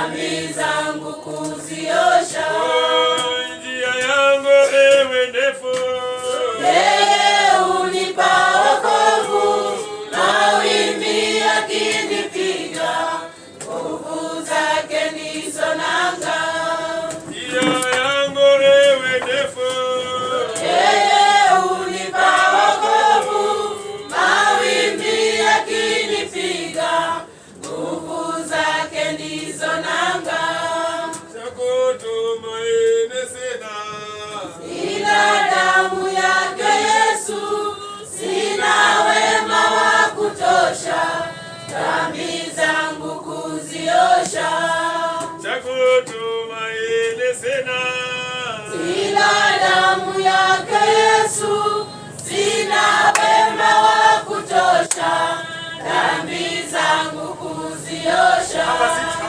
dhambi zangu kuziosha. Njia yangu ewe ndefu, yeye unipa wokovu, mawimbi yakinipiga, nguvu zake ndizo nanga. njia yangu ewe ndefu, yeye unipa wokovu, mawimbi yakinipiga, nguvu zake ndizo nanga. Chakutumaini sina, ila damu yake Yesu, sina wema wa kutosha, dhambi zangu kuziosha. chakutumaini sina, ila damu yake Yesu, sina wema wa kutosha, dhambi zangu kuziosha. Hamasika.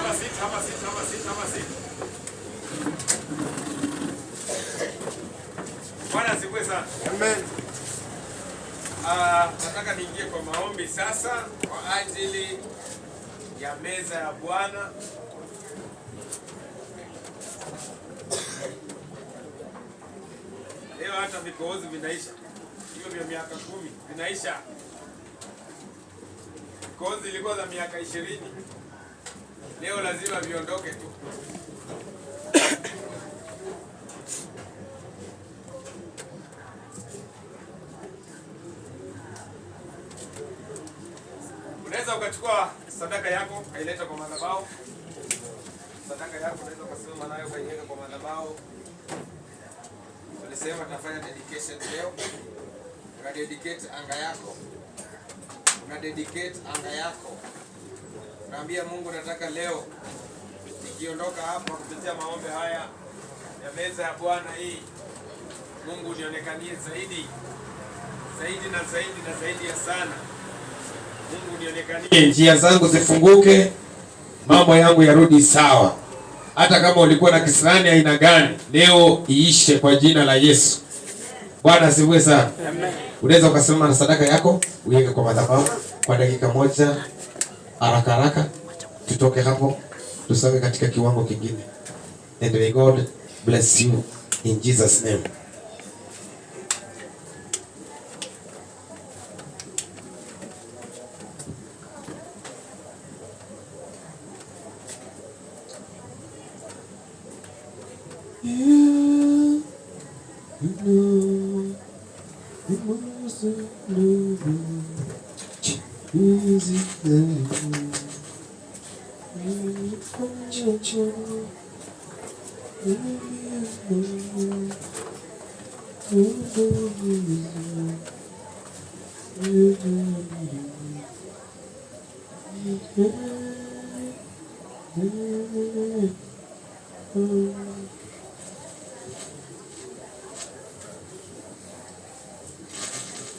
Bwana asifiwe sana. Amen. Nataka niingie kwa maombi sasa kwa ajili ya meza ya Bwana. Leo hata vikohozi vinaisha. Hiyo vya miaka 10 vinaisha. Vikohozi ilikuwa za miaka 20. Leo lazima viondoke tu. Unaweza ukachukua sadaka yako kaileta kwa madhabahu. Sadaka yako unaweza kusimama nayo kaiweka kwa madhabahu. Tulisema tunafanya dedication leo. Una dedicate anga yako. Una dedicate anga yako. Naambia Mungu, nataka leo nikiondoka hapa kupitia maombi haya ya meza ya Bwana hii, Mungu nionekanie zaidi ya sana. Mungu nionekanie, njia zangu zifunguke, mambo yangu yarudi sawa. Hata kama ulikuwa na kisirani aina gani, leo iishe kwa jina la Yesu. Bwana asifiwe sana. Amen. Unaweza ukasimama na sadaka yako uweke kwa madhabahu kwa dakika moja, haraka tutoke hapo tusonge katika kiwango kingine. And may God bless you in Jesus name.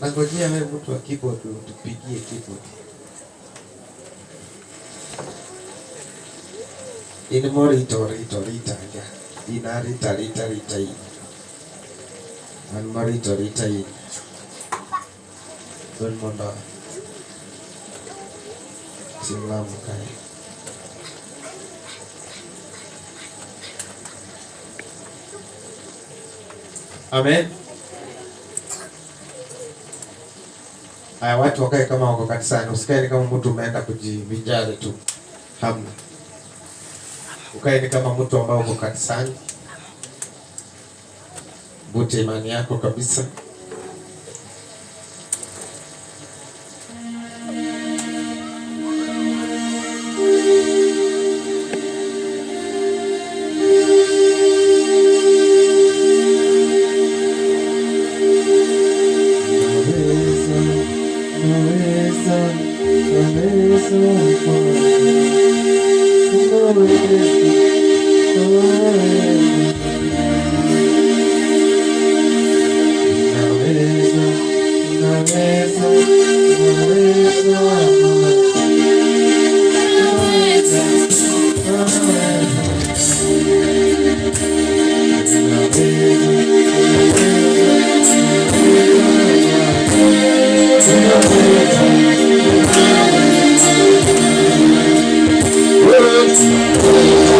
Nangojea wewe mtu wa keyboard utupigie keyboard. Ini morito ya. Inarita hii. An morito hii. Don mondo. Simama kai. Amen. Haya, watu wakae kama wako kanisani. Usikae kama mtu umeenda kujivinjari tu. Hamna. Ukae ni kama mtu ambaye uko kanisani. Bute imani yako kabisa. Words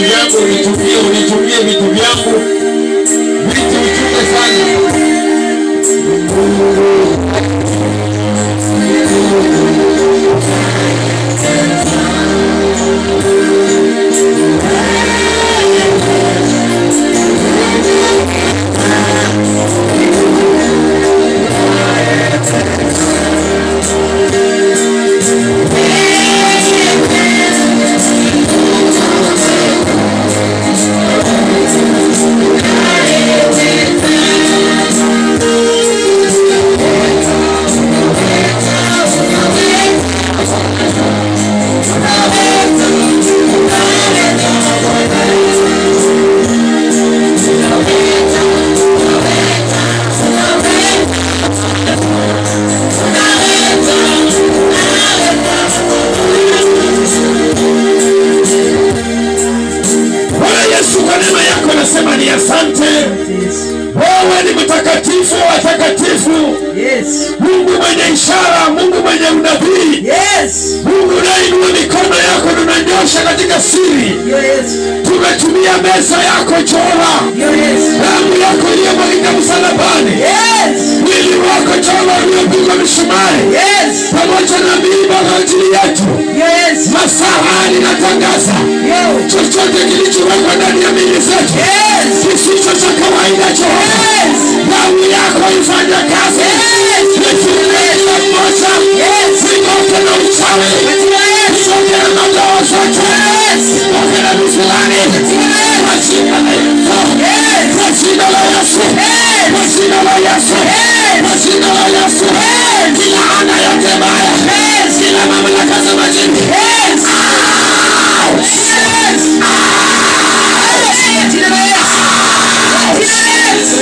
vyangu unitumie vitu vyangu vitu vichunge sana. Asante. Wewe ni mtakatifu wa watakatifu. Yes. Mungu mwenye ishara, Mungu mwenye unabii. Yes. Mungu unainua mikono yako na unanyosha katika siri. Yes. Tumetumia meza yako Jehova. Yes. Damu yako iliyomwagika msalabani. Yes. Mwili wako Jehova uliopigwa misumari. Yes. Pamoja na miiba kwa ajili yetu. Yes. Masaha ninatangaza. Yes. Chochote kilichowekwa ndani ya miili zetu. Yes. Kisicho cha kawaida Jehova. Yes. Damu yako ifanye kazi. Yes. Nifunge kila mmoja. Yes. Sikoke na uchawi. Yes. Sikoke na madawa zote. Yes. Sikoke na misilani. Yes. Kwa jina la Yesu. Yes. Kwa jina la Yesu. Yes. Kwa jina la Yesu. Yes. Kwa jina la Yesu. Yes. Kila ana yote baya. Yes. Kila mamlaka za majini. Yes. Yes. Jina la Yesu. Yes.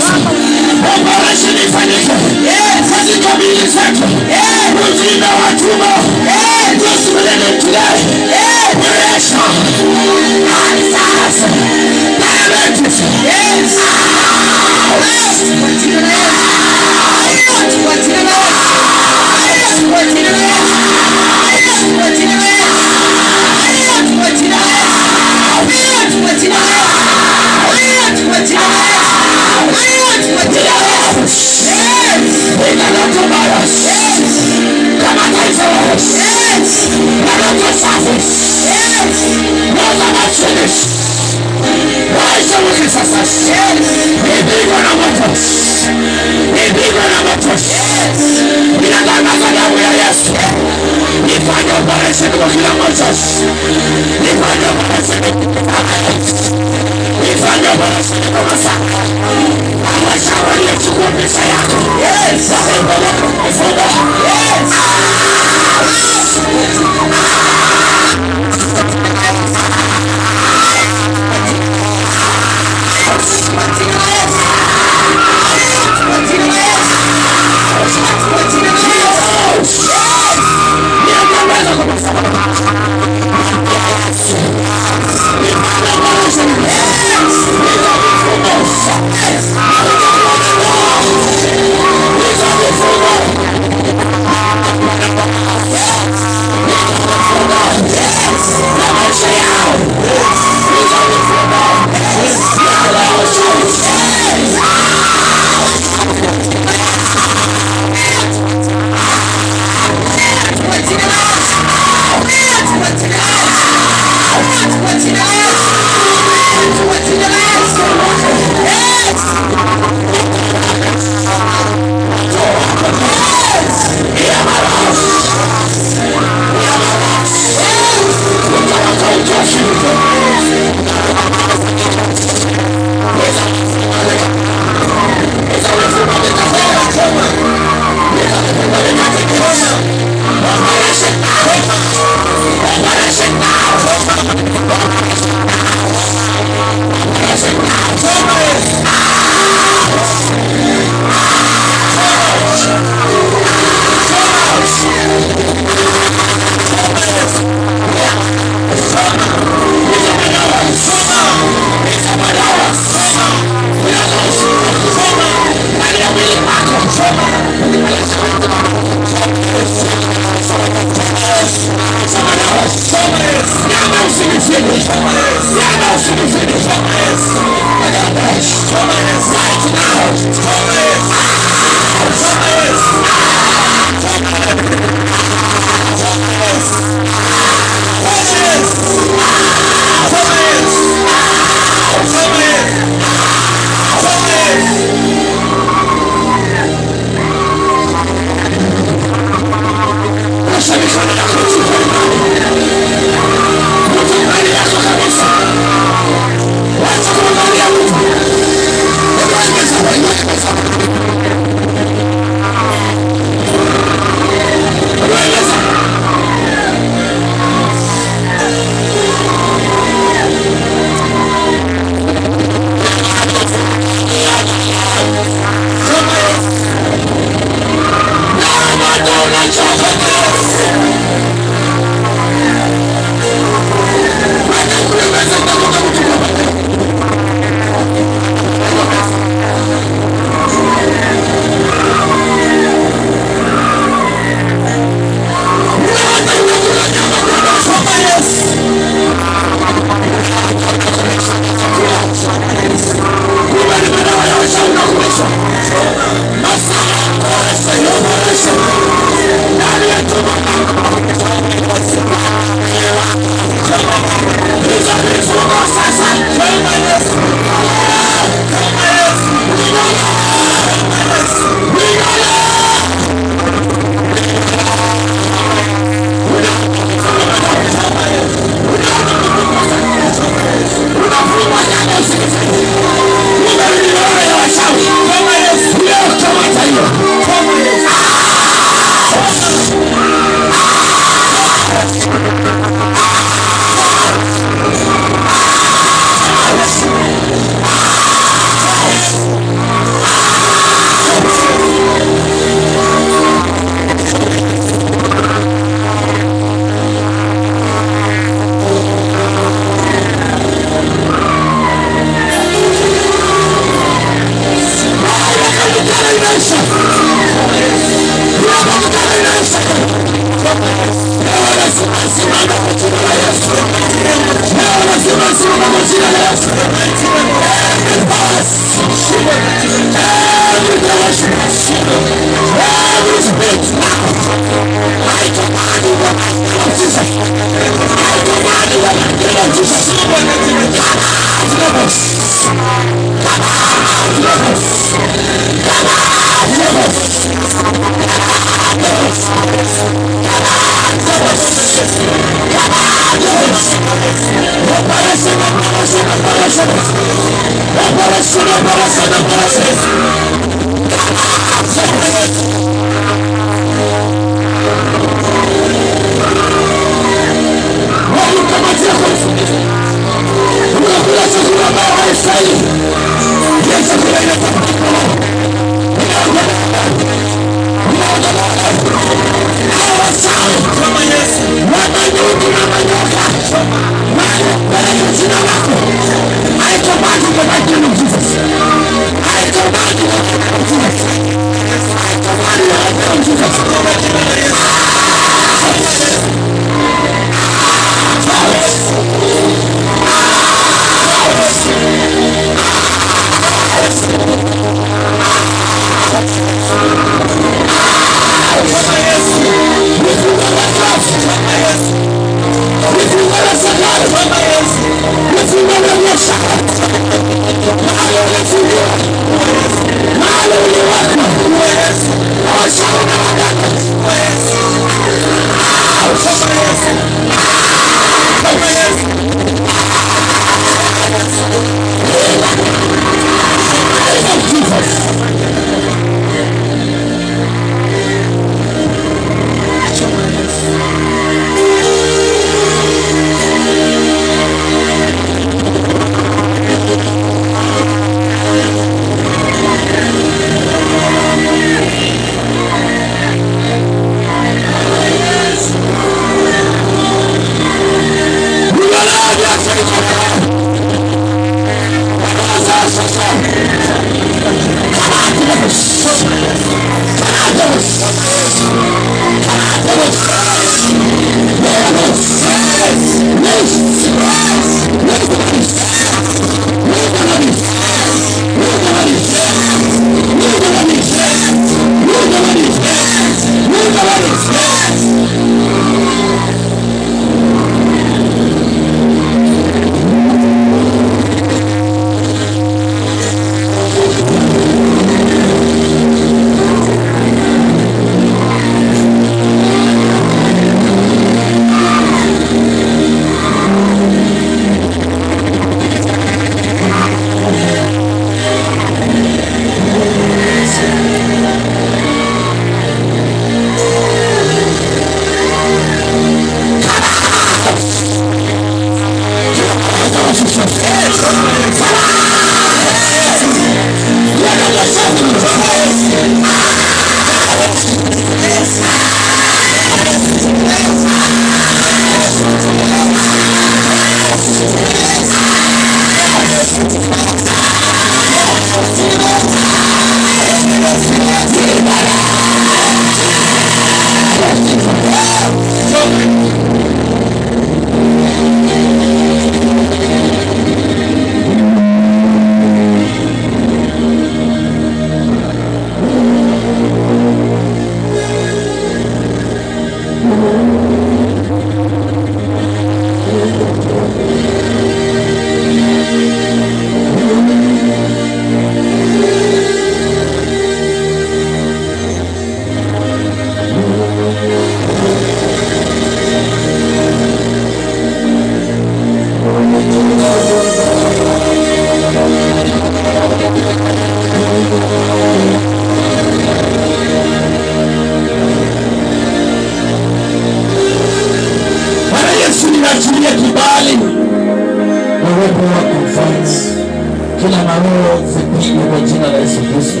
kila maroho zipigwe kwa jina la Yesu Kristo.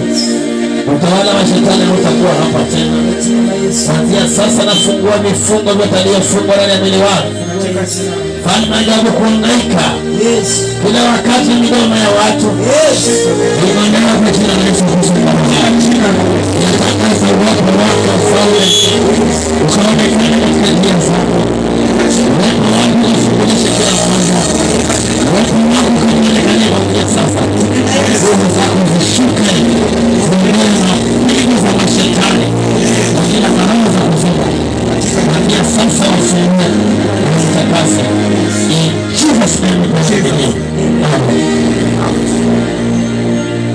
Utawala wa shetani hautakuwa hapa tena. Kuanzia sasa nafungua vifungo vyote aliyofungwa ndani ya mwili wako. Falme ajabu kuhangaika kila wakati midomo ya watu imeondolewa kwa jina la Yesu Kristo. Natangaza uwepo wako ufalme ukaonekana katika njia zako. Uwepo wako ushughulishe kila mmoja. Uwepo wako ukaonekana kuanzia sasa. Nguvu zako zishuke kuondoa mapigo za mashetani na kila maroho za kuzimu. Kuanzia sasa wafungue na utakase. In Jesus' name we pray.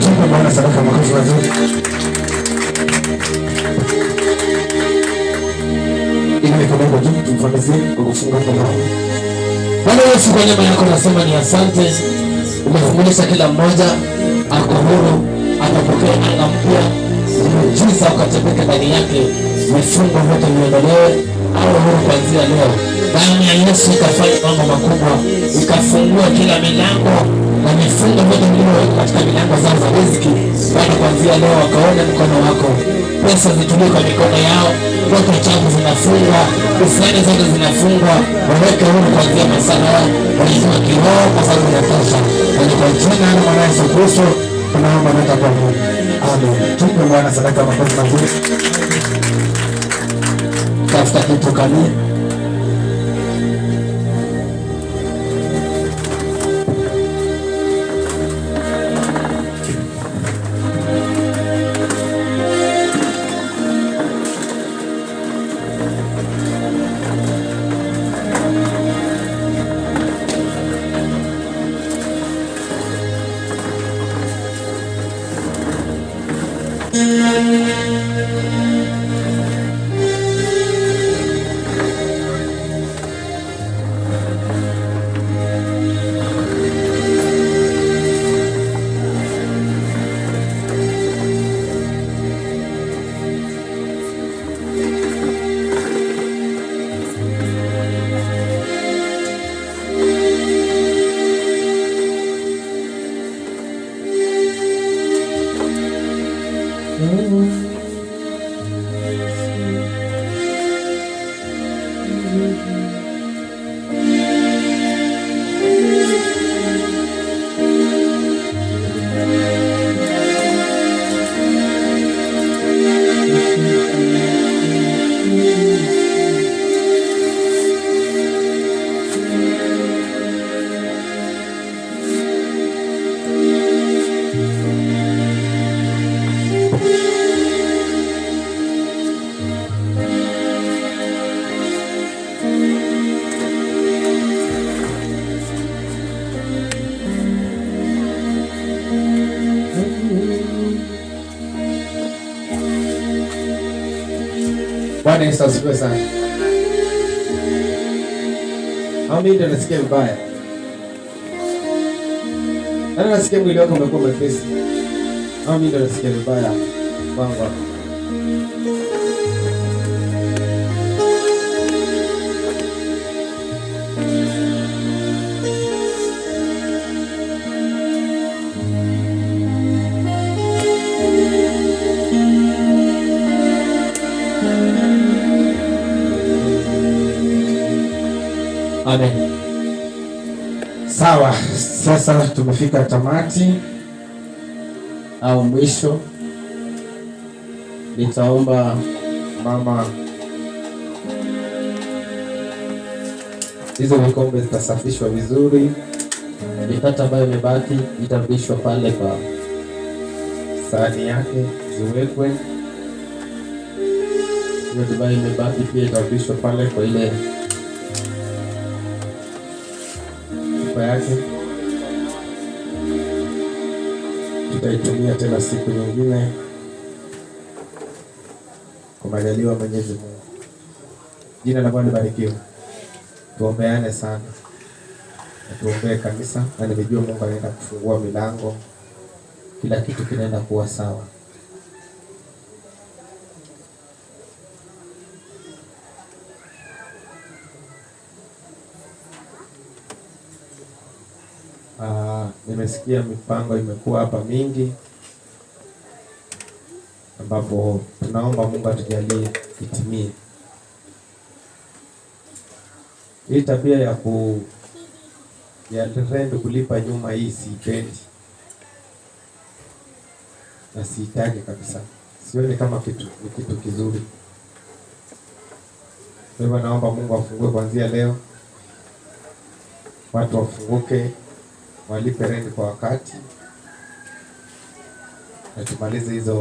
Tupe Bwana sadaka makofi mazuri. Ile kidogo tu tumfanizie kwa kufunga kwa Bwana. Bwana Yesu, kwa neema yako nasema ni asante. Umefungulisha kila mmoja ako huru, atapokea anga mpya. Muujiza ukatendeke ndani yake. Vifungo vyote viondolewe, awe huru kuanzia leo. Damu ya Yesu ikafanya mambo makubwa, ikafungua kila milango na mifungo vyote vilivyowekwa katika milango zao za riziki. Bwana, kuanzia leo wakaone mkono wako. Pesa zitulie kwa mikono yao, ndoto chafu zinafungwa, ufani zote zinafungwa. Waweke huru kuanzia masaa haya, walizima kiroho kwa sababu inatosha. Kwa jina la Mwana Yesu Kristo tunaomba na kwa Mungu. Amen. Tupe Bwana sadaka makofi mazuri. Tafuta kitu kamili. Bwana Yesu asifiwe sana. Au mimi ndo nasikia vibaya? Nani nasikia mwili wako umekuwa mwepesi? Au mimi ndo nasikia vibaya? Wangu. Amen. Sawa, sasa tumefika tamati au mwisho. Nitaomba mama hizo vikombe zitasafishwa vizuri, mikate ambayo imebaki itarudishwa pale kwa sahani yake ziwekwe. Hiyo ambayo imebaki pia itarudishwa pale kwa ile yake, tutaitumia tena siku nyingine kwa majaliwa Mwenyezi Mungu. Jina la Bwana libarikiwe. Tuombeane sana na tuombee kanisa, na nimejua Mungu anaenda kufungua milango, kila kitu kinaenda kuwa sawa. nimesikia mipango imekuwa hapa mingi, ambapo tunaomba Mungu atujalie itimie. Hii tabia ya rent kulipa nyuma, hii siipendi na siitaki kabisa. Sioni kama ni kitu kizuri. Kwa hivyo naomba Mungu afungue kuanzia leo, watu wafunguke, walipe rent kwa wakati na tumalize hizo